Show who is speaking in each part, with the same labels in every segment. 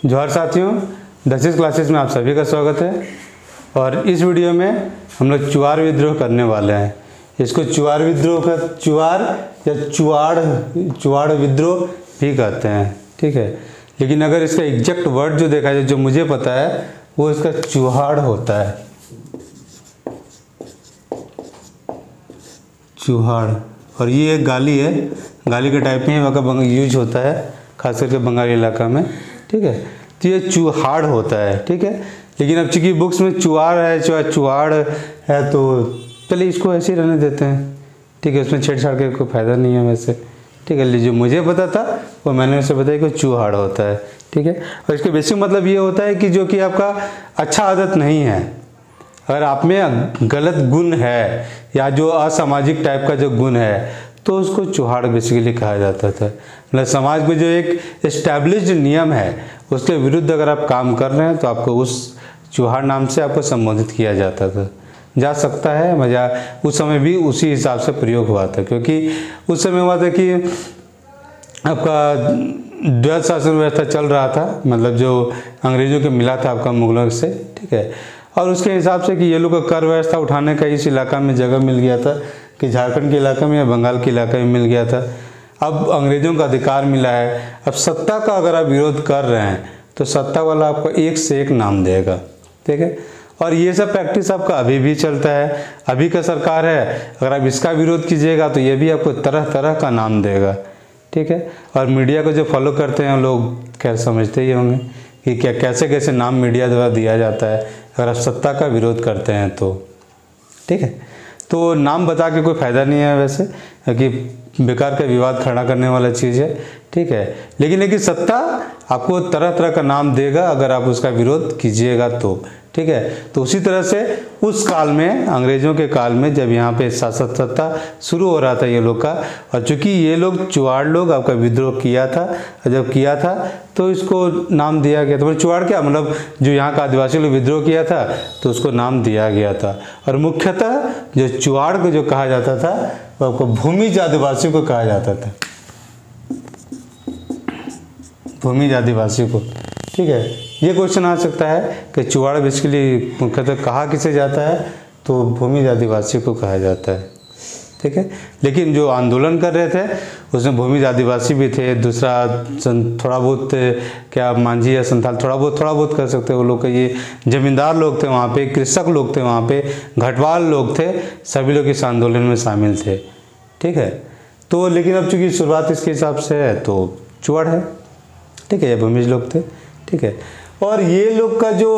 Speaker 1: जोहार साथियों, 10वीं क्लासेस में आप सभी का स्वागत है। और इस वीडियो में हम लोग चुआड़ विद्रोह करने वाले हैं। इसको चुआड़ विद्रोह का चुआड़ या चुआड़ विद्रोह भी कहते हैं, ठीक है। लेकिन अगर इसका एग्जैक्ट वर्ड जो देखा जाए, जो मुझे पता है, वो इसका चुहाड़ होता है, चुहाड़। और ये एक गाली है, गाली के टाइप में वहाँ यूज होता है, खास करके बंगाली इलाका में, ठीक है। तो ये चुहाड़ होता है, ठीक है। लेकिन अब चूंकि बुक्स में चुआड़ है, चुहाड़ है, तो चलिए इसको ऐसे ही रहने देते हैं, ठीक है। उसमें छेड़छाड़ के कोई फ़ायदा नहीं है वैसे, ठीक है। जो मुझे पता था वो मैंने उसे बताया कि चुहाड़ होता है, ठीक है। और इसका बेसिक मतलब ये होता है कि जो कि आपका अच्छा आदत नहीं है, अगर आप में गलत गुण है या जो असामाजिक टाइप का जो गुण है, तो उसको चुहाड़ बेसिकली कहा जाता था। मतलब समाज में जो एक एस्टैब्लिश्ड नियम है, उसके विरुद्ध अगर आप काम कर रहे हैं तो आपको उस चुहाड़ नाम से आपको संबोधित किया जाता था, जा सकता है। मजा उस समय भी उसी हिसाब से प्रयोग हुआ था, क्योंकि उस समय हुआ था कि आपका द्वैध शासन व्यवस्था चल रहा था, मतलब जो अंग्रेजों के मिला था आपका मुगलों से, ठीक है। और उसके हिसाब से कि ये लोग का कर व्यवस्था उठाने का इस इलाका में जगह मिल गया था, कि झारखंड के इलाके में या बंगाल के इलाके में मिल गया था। अब अंग्रेज़ों का अधिकार मिला है। अब सत्ता का अगर आप विरोध कर रहे हैं तो सत्ता वाला आपको एक से एक नाम देगा, ठीक है। और ये सब प्रैक्टिस आपका अभी भी चलता है। अभी का सरकार है, अगर आप इसका विरोध कीजिएगा तो ये भी आपको तरह तरह का नाम देगा, ठीक है। और मीडिया को जो फॉलो करते हैं लोग खैर समझते ही होंगे कि क्या कैसे कैसे नाम मीडिया द्वारा दिया जाता है अगर आप सत्ता का विरोध करते हैं तो, ठीक है। तो नाम बता के कोई फ़ायदा नहीं है वैसे, कि बेकार का विवाद खड़ा करने वाला चीज़ है, ठीक है। लेकिन सत्ता आपको तरह तरह का नाम देगा अगर आप उसका विरोध कीजिएगा तो, ठीक है। तो उसी तरह से उस काल में, अंग्रेज़ों के काल में, जब यहाँ पे शासक सत्ता शुरू हो रहा था ये लोग का, और चूँकि ये लोग चुआड़ लोग आपका विद्रोह किया था, और जब किया था तो इसको नाम दिया गया था। मतलब चुआड़ क्या, मतलब जो यहाँ का आदिवासी लोग विद्रोह किया था तो उसको नाम दिया गया था। और मुख्यतः जो चुआड़ को जो कहा जाता था वो आपको भूमिज आदिवासियों को कहा जाता था, भूमिज आदिवासियों को, ठीक है। ये क्वेश्चन आ सकता है कि चुआड़ बेसिकली मुख्यतः कहा किसे जाता है, तो भूमिज आदिवासी को कहा जाता है, ठीक है। लेकिन जो आंदोलन कर रहे थे उसमें भूमिज आदिवासी भी थे, दूसरा थोड़ा बहुत क्या मांझी या संथाल थोड़ा बहुत कर सकते हैं वो लोग। ये जमींदार लोग थे वहाँ पे, कृषक लोग थे वहाँ पे, घटवाल लोग थे, सभी लोग इस आंदोलन में शामिल थे, ठीक है। तो लेकिन अब चूँकि शुरुआत इसके हिसाब से है तो चुआड़ है, ठीक है, ये भूमिज लोग थे, ठीक है। और ये लोग का जो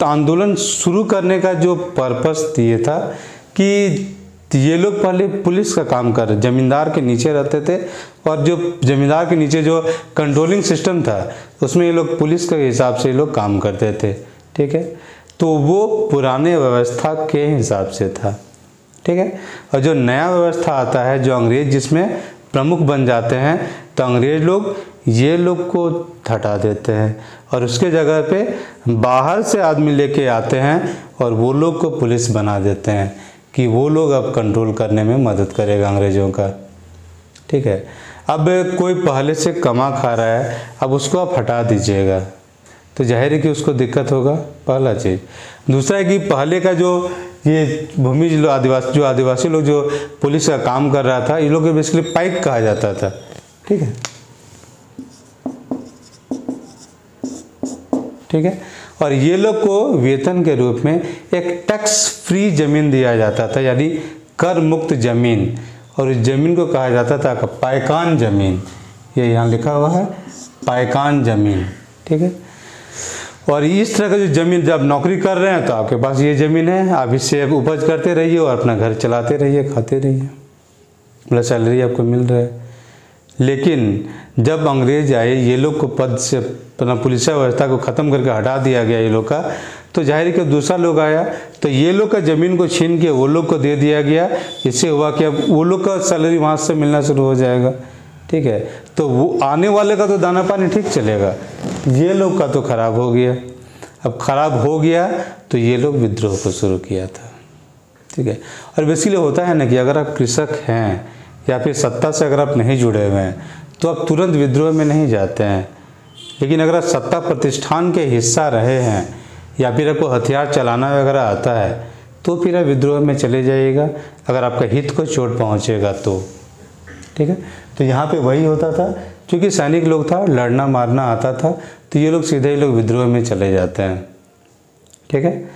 Speaker 1: आंदोलन शुरू करने का जो पर्पस ये था कि ये लोग पहले पुलिस का काम कर रहे, जमींदार के नीचे रहते थे, और जो जमींदार के नीचे जो कंट्रोलिंग सिस्टम था उसमें ये लोग पुलिस के हिसाब से ये लोग काम करते थे, ठीक है। तो वो पुराने व्यवस्था के हिसाब से था, ठीक है। और जो नया व्यवस्था आता है, जो अंग्रेज जिसमें प्रमुख बन जाते हैं, तो अंग्रेज लोग ये लोग को हटा देते हैं और उसके जगह पे बाहर से आदमी लेके आते हैं और वो लोग को पुलिस बना देते हैं कि वो लोग अब कंट्रोल करने में मदद करेगा अंग्रेज़ों का, ठीक है। अब कोई पहले से कमा खा रहा है, अब उसको आप हटा दीजिएगा तो जाहिर है कि उसको दिक्कत होगा, पहला चीज़। दूसरा है कि पहले का जो ये भूमिज आदिवासी लोग जो पुलिस का काम कर रहा था, ये लोग को बेसिकली पाइक कहा जाता था, ठीक है, ठीक है। और ये लोग को वेतन के रूप में एक टैक्स फ्री ज़मीन दिया जाता था, यानी कर मुक्त ज़मीन, और उस ज़मीन को कहा जाता था पायकान ज़मीन। ये यहाँ लिखा हुआ है पायकान ज़मीन, ठीक है। और इस तरह का जो ज़मीन, जब नौकरी कर रहे हैं तो आपके पास ये ज़मीन है, आप इससे उपज करते रहिए और अपना घर चलाते रहिए, खाते रहिए, मतलब सैलरी आपको मिल रहा है। लेकिन जब अंग्रेज आए, ये लोग को पद से, अपना पुलिस व्यवस्था को ख़त्म करके हटा दिया गया ये लोग का, तो जाहिर है कि दूसरा लोग आया तो ये लोग का ज़मीन को छीन के वो लोग को दे दिया गया। इससे हुआ कि अब वो लोग का सैलरी वहाँ से मिलना शुरू हो जाएगा, ठीक है। तो वो आने वाले का तो दाना पानी ठीक चलेगा, ये लोग का तो ख़राब हो गया। अब ख़राब हो गया तो ये लोग विद्रोह को शुरू किया था, ठीक है। और बेसिकली होता है ना कि अगर आप कृषक हैं या फिर सत्ता से अगर आप नहीं जुड़े हुए हैं तो आप तुरंत विद्रोह में नहीं जाते हैं, लेकिन अगर आप सत्ता प्रतिष्ठान के हिस्सा रहे हैं या फिर आपको हथियार चलाना वगैरह आता है तो फिर आप विद्रोह में चले जाइएगा, अगर आपका हित को चोट पहुंचेगा तो। ठीक है, तो यहाँ पे वही होता था, क्योंकि सैनिक लोग था, लड़ना मारना आता था, तो ये लोग सीधे ही लोग विद्रोह में चले जाते हैं। ठीक है,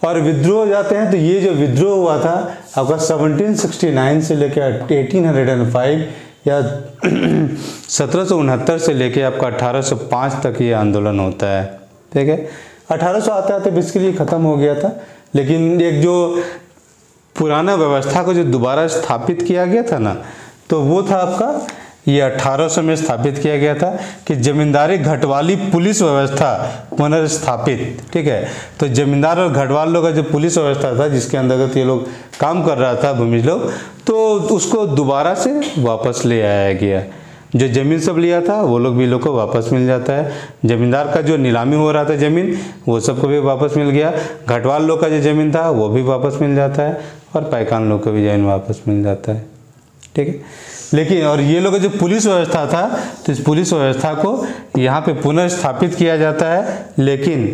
Speaker 1: और विद्रोह जाते हैं तो ये जो विद्रोह हुआ था आपका 1769 से लेकर 1805 या 1769 से लेकर आपका 1805 तक ये आंदोलन होता है। ठीक है, 1800 आते आते बेसिकली ख़त्म हो गया था, लेकिन एक जो पुराना व्यवस्था को जो दोबारा स्थापित किया गया था ना, तो वो था आपका ये 1800 में स्थापित किया गया था कि जमींदारी घटवाली पुलिस व्यवस्था पुनर्स्थापित। ठीक है, तो जमींदार और घटवाल लोग का जो पुलिस व्यवस्था था जिसके अंतर्गत ये लोग काम कर रहा था भूमिज लोग, तो उसको दोबारा से वापस ले आया गया। जो ज़मीन सब लिया था वो लोग भी लोग को वापस मिल जाता है। जमींदार का जो नीलामी हो रहा था ज़मीन वो सबको भी वापस मिल गया। घटवाल लोग का जो ज़मीन था वो भी वापस मिल जाता है और पैकान लोग को भी ज़मीन वापस मिल जाता है। ठीक है, लेकिन और ये लोग जो पुलिस व्यवस्था था तो इस पुलिस व्यवस्था को यहाँ पे पुनर्स्थापित किया जाता है, लेकिन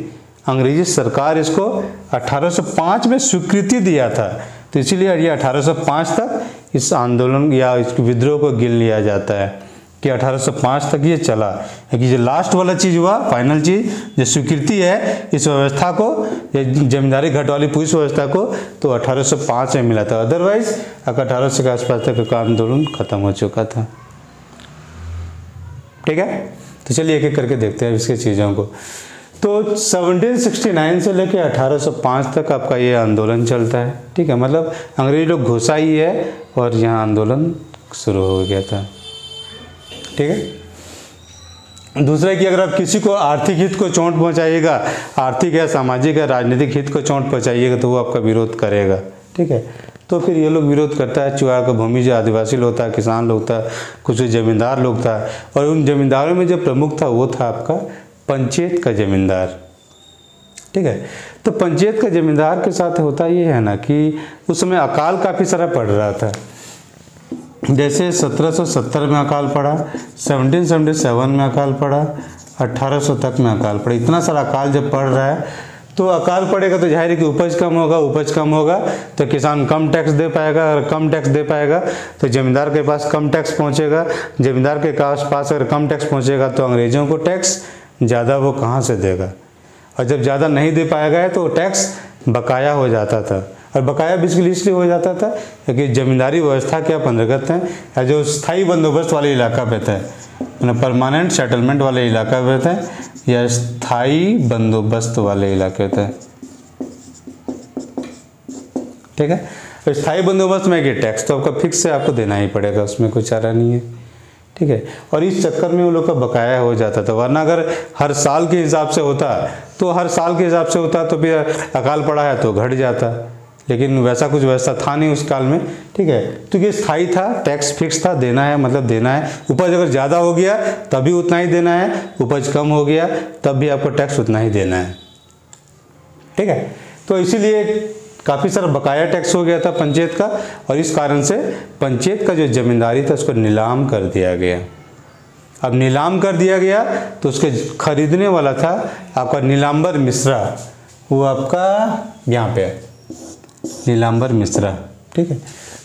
Speaker 1: अंग्रेजी सरकार इसको 1805 में स्वीकृति दिया था, तो इसीलिए ये 1805 तक इस आंदोलन या इस विद्रोह को गिन लिया जाता है कि 1805 तक ये चला। क्योंकि जो लास्ट वाला चीज़ हुआ, फाइनल चीज़ जो स्वीकृति है इस व्यवस्था को, जमींदारी घटवाली पुलिस व्यवस्था को, तो 1805 में मिला था। अदरवाइज 1800 के आसपास तक का आंदोलन खत्म हो चुका था। ठीक है, तो चलिए एक एक करके देखते हैं इसके चीज़ों को। तो 1769 से लेकर 1805 तक आपका ये आंदोलन चलता है। ठीक है, मतलब अंग्रेज लोग घुसा ही है और यहाँ आंदोलन शुरू हो गया था। ठीक है, दूसरा कि अगर आप किसी को आर्थिक हित को चोट पहुंचाइएगा, आर्थिक या सामाजिक या राजनीतिक हित को चोट पहुंचाइएगा तो वो आपका विरोध करेगा। ठीक है, तो फिर ये लोग विरोध करता है। चुनाव का भूमि जो आदिवासी लोग था, किसान लोग था, कुछ जमींदार लोग था, और उन जमींदारों में जो प्रमुख था वो था आपका पंचायत का जमींदार। ठीक है, तो पंचायत का जमींदार के साथ होता ये है ना कि उस समय अकाल काफ़ी सारा पड़ रहा था। जैसे 1770 में अकाल पड़ा, 1777 में अकाल पड़ा, 1800 तक में अकाल पड़ा। इतना सारा अकाल जब पड़ रहा है तो अकाल पड़ेगा तो जाहिर है कि उपज कम होगा, उपज कम होगा तो किसान कम टैक्स दे पाएगा, अगर कम टैक्स दे पाएगा तो जमींदार के पास कम टैक्स पहुंचेगा, जमींदार के पास अगर कम टैक्स पहुंचेगा तो अंग्रेज़ों को टैक्स ज़्यादा वो कहाँ से देगा, और जब ज़्यादा नहीं दे पाएगा तो टैक्स बकाया हो जाता था। और बकाया बेसिकली इसलिए हो जाता था क्योंकि जमींदारी व्यवस्था के आप अंतर्गत हैं या जो स्थायी बंदोबस्त वाले इलाका पे थे, मतलब परमानेंट सेटलमेंट वाले इलाका पे थे या स्थायी बंदोबस्त वाले इलाके थे। ठीक है, तो स्थायी बंदोबस्त में कि टैक्स तो आपका फिक्स है, आपको देना ही पड़ेगा, उसमें कोई चारा नहीं है। ठीक है, और इस चक्कर में उन लोग का बकाया हो जाता था। वरना अगर हर साल के हिसाब से होता तो हर साल के हिसाब से होता तो फिर अकाल पड़ा है तो घट जाता, लेकिन वैसा कुछ व्यवस्था था नहीं उस काल में। ठीक है, क्योंकि स्थायी था, टैक्स फिक्स था, देना है मतलब देना है। उपज अगर ज़्यादा हो गया तभी उतना ही देना है, उपज कम हो गया तब भी आपको टैक्स उतना ही देना है। ठीक है, तो इसीलिए काफ़ी सारा बकाया टैक्स हो गया था पंचायत का, और इस कारण से पंचायत का जो जमींदारी था उसको नीलाम कर दिया गया। अब नीलाम कर दिया गया तो उसके खरीदने वाला था आपका नीलांबर मिश्रा, वो आपका यहाँ पे है नीलांबर मिश्रा। ठीक है,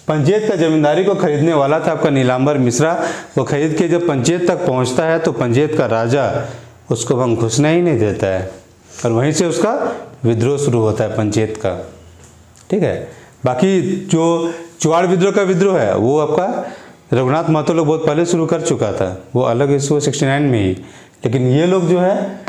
Speaker 1: पंचायत का जमींदारी को खरीदने वाला था आपका नीलांबर मिश्रा। वो खरीद के जब पंचायत तक पहुंचता है तो पंचायत का राजा उसको वहाँ घुसने ही नहीं देता है, और वहीं से उसका विद्रोह शुरू होता है पंचायत का। ठीक है, बाकी जो चुआड़ विद्रोह का विद्रोह है वो आपका रघुनाथ महतो लोग बहुत पहले शुरू कर चुका था, वो अलग इशू 69 में ही, लेकिन ये लोग जो है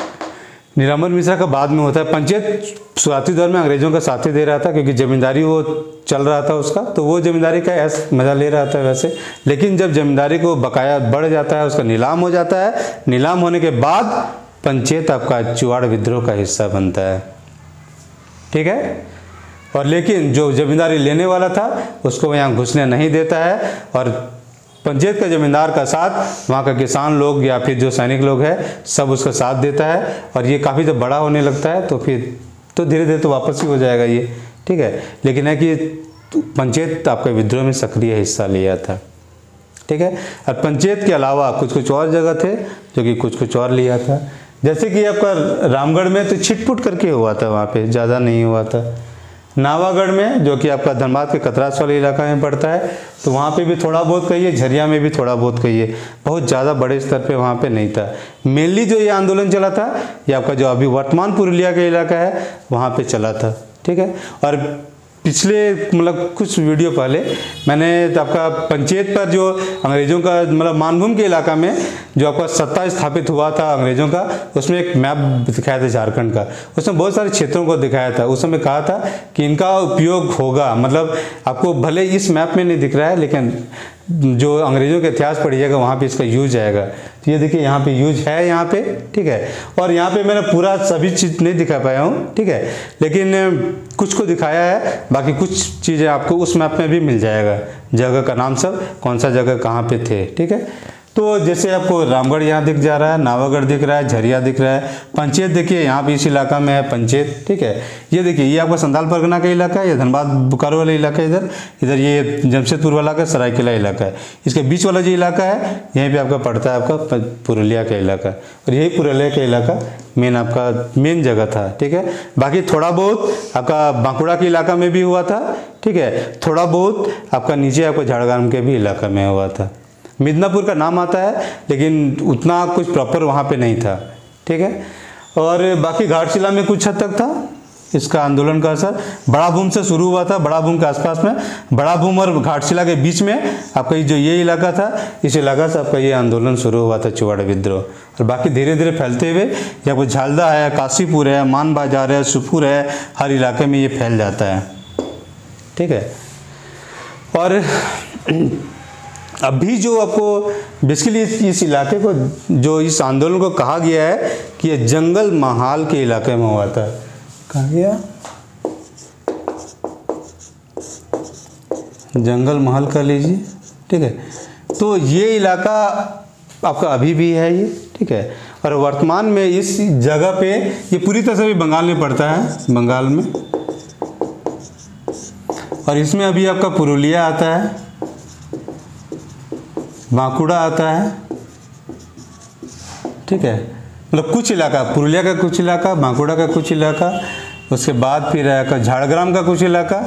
Speaker 1: नीलांबर मिश्रा का बाद में होता है। पंचायत शुरुआती दौर में अंग्रेजों का साथी दे रहा था क्योंकि जमींदारी वो चल रहा था उसका, तो वो जमींदारी का ऐसा मज़ा ले रहा था वैसे। लेकिन जब जमींदारी को बकाया बढ़ जाता है, उसका नीलाम हो जाता है, नीलाम होने के बाद पंचायत आपका चुआड़ विद्रोह का हिस्सा बनता है। ठीक है, और लेकिन जो जमींदारी लेने वाला था उसको यहाँ घुसने नहीं देता है, और पंचायत का जमींदार का साथ वहाँ का किसान लोग या फिर जो सैनिक लोग हैं सब उसका साथ देता है। और ये काफ़ी जब बड़ा होने लगता है तो फिर तो धीरे धीरे तो वापस ही हो जाएगा ये। ठीक है, लेकिन है कि पंचायत आपका विद्रोह में सक्रिय हिस्सा लिया था। ठीक है। और पंचायत के अलावा कुछ कुछ और जगह थे जो कि कुछ कुछ और लिया था। जैसे कि आपका रामगढ़ में तो छिटपुट करके हुआ था, वहाँ पे ज़्यादा नहीं हुआ था। नावागढ़ में जो कि आपका धनबाद के कतरास वाले इलाका में पड़ता है, तो वहाँ पे भी थोड़ा बहुत कहिए, झरिया में भी थोड़ा बहुत कहिए, बहुत ज़्यादा बड़े स्तर पे वहाँ पे नहीं था। मेनली जो ये आंदोलन चला था ये आपका जो अभी वर्तमान पुरुलिया का इलाका है वहाँ पे चला था, ठीक है। और पिछले मतलब कुछ वीडियो पहले मैंने तो आपका पंचायत पर जो अंग्रेज़ों का मतलब मानभूम के इलाका में जो आपका सत्ता स्थापित हुआ था अंग्रेज़ों का, उसमें एक मैप दिखाया था झारखंड का। उसमें बहुत सारे क्षेत्रों को दिखाया था। उस समय कहा था कि इनका उपयोग होगा, मतलब आपको भले इस मैप में नहीं दिख रहा है लेकिन जो अंग्रेज़ों का इतिहास पढ़िएगा वहाँ पे इसका यूज आएगा। तो ये देखिए यहाँ पे यूज है यहाँ पे, ठीक है। और यहाँ पे मैंने पूरा सभी चीज़ नहीं दिखा पाया हूँ, ठीक है, लेकिन कुछ को दिखाया है। बाकी कुछ चीज़ें आपको उस मैप में भी मिल जाएगा, जगह का नाम सब, कौन सा जगह कहाँ पे थे, ठीक है। तो जैसे आपको रामगढ़ यहाँ दिख जा रहा है, नावागढ़ दिख रहा है, झरिया दिख रहा है, पंचायत देखिए यहाँ भी इस इलाका में है पंचायत, ठीक है। ये देखिए ये आपका संथाल परगना का इलाका है, ये धनबाद बोकारो वाला इलाका है, इधर ये जमशेदपुर वाला का सरायकेला इलाका है। इसके बीच वाला जो इलाका है यहीं पे आपका पड़ता है आपका पुरुलिया का इलाका, और यही पुरुलिया का इलाका मेन जगह था, ठीक है। बाकी थोड़ा बहुत आपका बांकुड़ा के इलाका में भी हुआ था, ठीक है। थोड़ा बहुत आपका नीचे आपका झाड़ग्राम के भी इलाका में हुआ था। मिदनापुर का नाम आता है लेकिन उतना कुछ प्रॉपर वहाँ पे नहीं था, ठीक है। और बाकी घाटशिला में कुछ हद तक था इसका आंदोलन का असर। बड़ा भूम से शुरू हुआ था, बड़ा भूम के आसपास में, बड़ा भूम और घाटशिला के बीच में आपका जो ये इलाका था, इस इलाका से आपका ये आंदोलन शुरू हुआ था चुवाड़ विद्रोह। और बाकी धीरे धीरे फैलते हुए यहाँ पर झालदा है, काशीपुर है, मान बाजार है, सुपुर है, हर इलाके में ये फैल जाता है, ठीक है। और अभी जो आपको बेसिकली इस इलाके को, जो इस आंदोलन को कहा गया है कि ये जंगल महाल के इलाके में हुआ था, कहा गया जंगल महल कर लीजिए, ठीक है। तो ये इलाका आपका अभी भी है ये, ठीक है। और वर्तमान में इस जगह पे ये पूरी तरह से भी बंगाल में पड़ता है, बंगाल में। और इसमें अभी आपका पुरुलिया आता है, बांकुड़ा आता है, ठीक है। मतलब कुछ इलाका, पुरुलिया का कुछ इलाका, बांकुड़ा का कुछ इलाका, उसके बाद फिर आएगा झाड़ग्राम का कुछ इलाका,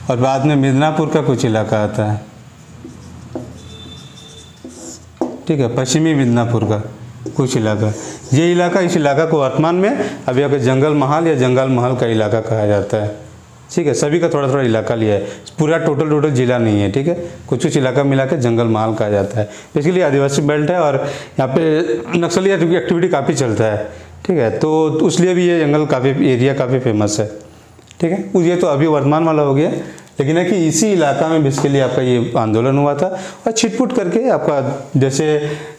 Speaker 1: और बाद में मिदनापुर का कुछ इलाका आता है, ठीक है। पश्चिमी मिदनापुर का कुछ इलाका, ये इलाका, इस इलाका को वर्तमान में अभी आपके जंगल महल या जंगल महल का इलाका कहा जाता है, ठीक है। सभी का थोड़ा थोड़ा इलाका लिया है, पूरा टोटल जिला नहीं है, ठीक है। कुछ कुछ इलाका मिला के जंगल महल कहा जाता है। बेसिकली आदिवासी बेल्ट है और यहाँ पे नक्सली एक्टिविटी काफ़ी चलता है, ठीक है। तो इसलिए भी ये जंगल काफ़ी एरिया काफ़ी फेमस है, ठीक है। ये तो अभी वर्तमान वाला हो गया, लेकिन है कि इसी इलाका में बेसिकली आपका ये आंदोलन हुआ था। और छिटपुट करके आपका जैसे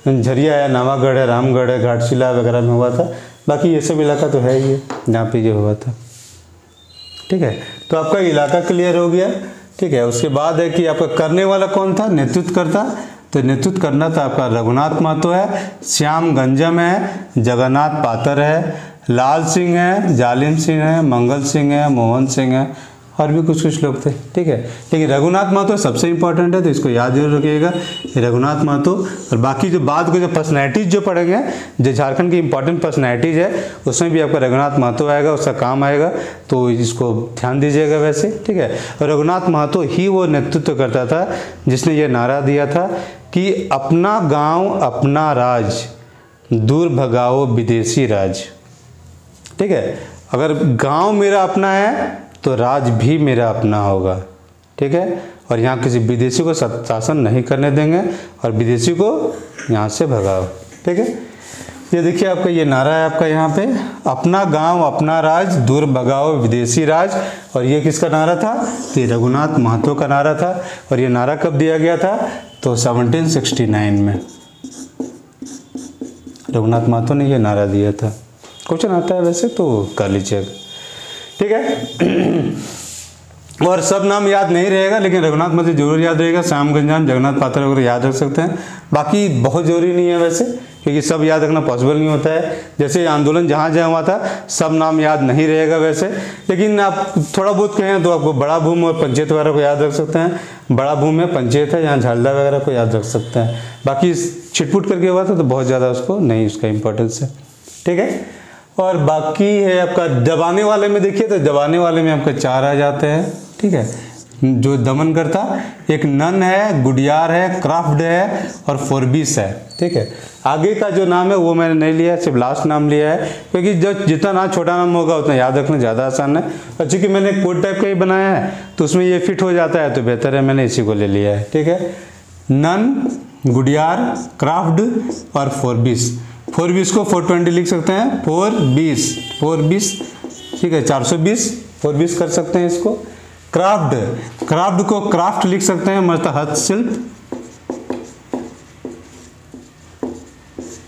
Speaker 1: झरिया है, नावागढ़ है, रामगढ़ है, घाटशिला वगैरह में हुआ था। बाकी ये सब इलाका तो है ही जहाँ पे ये हुआ था, ठीक है। तो आपका इलाका क्लियर हो गया, ठीक है। उसके बाद है कि आपका करने वाला कौन था, नेतृत्व करता, तो नेतृत्व करना था आपका रघुनाथ महतो है, श्याम गंजम है, जगन्नाथ पातर है, लाल सिंह है, जालिम सिंह है, मंगल सिंह है, मोहन सिंह है, और भी कुछ कुछ लोग थे, ठीक है। लेकिन रघुनाथ महतो सबसे इंपॉर्टेंट है, तो इसको याद जरूर रखिएगा, रघुनाथ महतो। और बाकी जो बाद को जो पर्सनैलिटीज़ जो पढ़ेंगे, जो झारखंड की इंपॉर्टेंट पर्सनैलिटीज़ है, उसमें भी आपका रघुनाथ महतो आएगा, उसका काम आएगा, तो इसको ध्यान दीजिएगा वैसे, ठीक है। और रघुनाथ महतो ही वो नेतृत्व करता था जिसने ये नारा दिया था कि अपना गाँव अपना राज, दूर भगाओ विदेशी राज, ठीक है। अगर गाँव मेरा अपना है तो राज भी मेरा अपना होगा, ठीक है। और यहाँ किसी विदेशी को शासन नहीं करने देंगे और विदेशी को यहाँ से भगाओ, ठीक है। ये देखिए आपका ये नारा है आपका यहाँ पे, अपना गांव अपना राज, दूर भगाओ विदेशी राज। और ये किसका नारा था, तो ये रघुनाथ महतो का नारा था। और ये नारा कब दिया गया था, तो 1769 में रघुनाथ महतो ने ये नारा दिया था। क्वेश्चन आता है वैसे तो कर लीजिएगा, ठीक है। और सब नाम याद नहीं रहेगा, लेकिन रघुनाथ महतो जरूर याद रहेगा, श्याम गंजाम, जगन्नाथ पात्र वगैरह याद रख सकते हैं। बाकी बहुत जरूरी नहीं है वैसे, क्योंकि सब याद रखना पॉसिबल नहीं होता है। जैसे आंदोलन जहाँ जहाँ हुआ था सब नाम याद नहीं रहेगा वैसे, लेकिन आप थोड़ा बहुत कहें तो आपको बड़ा भूम और पंचायत वगैरह को याद रख सकते हैं। बड़ा भूम में पंचायत है, यहाँ झालदा वगैरह को याद रख सकते हैं। बाकी छिटपुट करके हुआ था तो बहुत ज़्यादा उसको नहीं, उसका इम्पोर्टेंस है, ठीक है। और बाकी है आपका दबाने वाले में, देखिए तो दबाने वाले में आपका 4 आ जाते हैं, ठीक है। जो दमन करता, एक नन है, गुडियार है, क्राफ्ट है और फोरबिस है, ठीक है। आगे का जो नाम है वो मैंने नहीं लिया है, सिर्फ लास्ट नाम लिया है, क्योंकि जो जितना नाम छोटा नाम होगा उतना याद रखना ज़्यादा आसान है। और चूँकि मैंने कोड टाइप का ही बनाया है तो उसमें ये फिट हो जाता है, तो बेहतर है मैंने इसी को ले लिया है, ठीक है। नन, गुडियार, क्राफ्ट और फोरबिस। फोरबिस को 420 लिख सकते हैं, फोरबिस, ठीक है, 420 फोरबिस कर सकते हैं इसको। क्राफ्ट को क्राफ्ट लिख सकते हैं, मतलब हस्तशिल्प,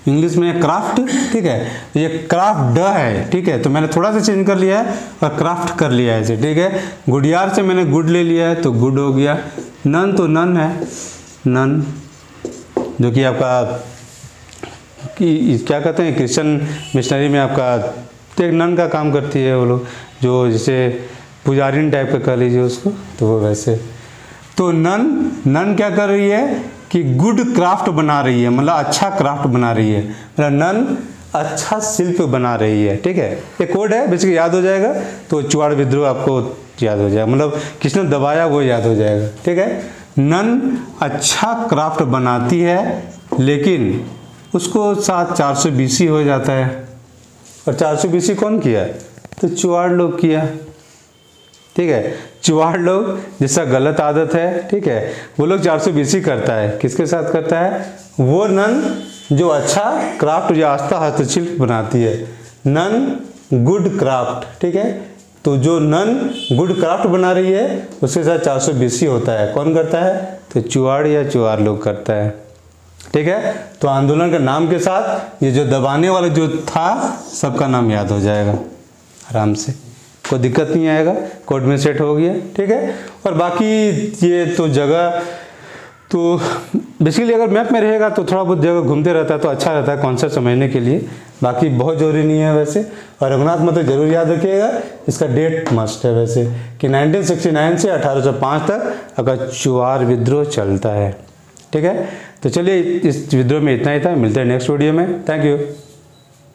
Speaker 1: इंग्लिश में क्राफ्ट, ठीक है। ये क्राफ्ट है, ठीक है, तो मैंने थोड़ा सा चेंज कर लिया है और क्राफ्ट कर लिया है इसे, ठीक है। गुडियार से मैंने गुड ले लिया है तो गुड हो गया। नन तो नन है, नन जो कि आपका क्या कहते हैं, क्रिश्चियन मिशनरी में आपका तो एक नन का काम करती है वो लोग, जो जैसे पुजारिन टाइप का कह लीजिए उसको, तो वो वैसे। तो नन क्या कर रही है कि गुड क्राफ्ट बना रही है, मतलब अच्छा क्राफ्ट बना रही है, मतलब नन अच्छा शिल्प बना रही है, ठीक है। ये कोड है, बेसिकली याद हो जाएगा तो चुआड़ विद्रोह आपको याद हो जाएगा, मतलब किसने दबाया वो याद हो जाएगा, ठीक है। नन अच्छा क्राफ्ट बनाती है, लेकिन उसको साथ 420 हो जाता है, और 420 कौन किया, तो चुआड़ लोग किया, ठीक है। चुआड़ लोग, जिसका गलत आदत है, ठीक है, वो लोग 420 करता है, किसके साथ करता है, वो नन जो अच्छा क्राफ्ट या आस्था हस्तशिल्प बनाती है, नन गुड क्राफ्ट, ठीक है। तो जो नन गुड क्राफ्ट बना रही है उसके साथ 420 होता है, कौन करता है, तो चुआड़ या चुआर लोग करता है, ठीक है। तो आंदोलन के नाम के साथ ये जो दबाने वाला जो था सबका नाम याद हो जाएगा आराम से, कोई दिक्कत नहीं आएगा, कोड में सेट हो गया, ठीक है। और बाकी ये तो जगह तो बेसिकली अगर मैप में रहेगा तो थोड़ा बहुत जगह घूमते रहता है तो अच्छा रहता है कॉन्सेप्ट समझने के लिए, बाकी बहुत जरूरी नहीं है वैसे। और रघुनाथ महतो जरूर याद रखिएगा, इसका डेट मस्ट है वैसे कि 1969 से 1805 तक अगर चुआर विद्रोह चलता है, ठीक है। तो चलिए इस विद्रोह में इतना ही था, मिलते हैं नेक्स्ट वीडियो में, थैंक यू।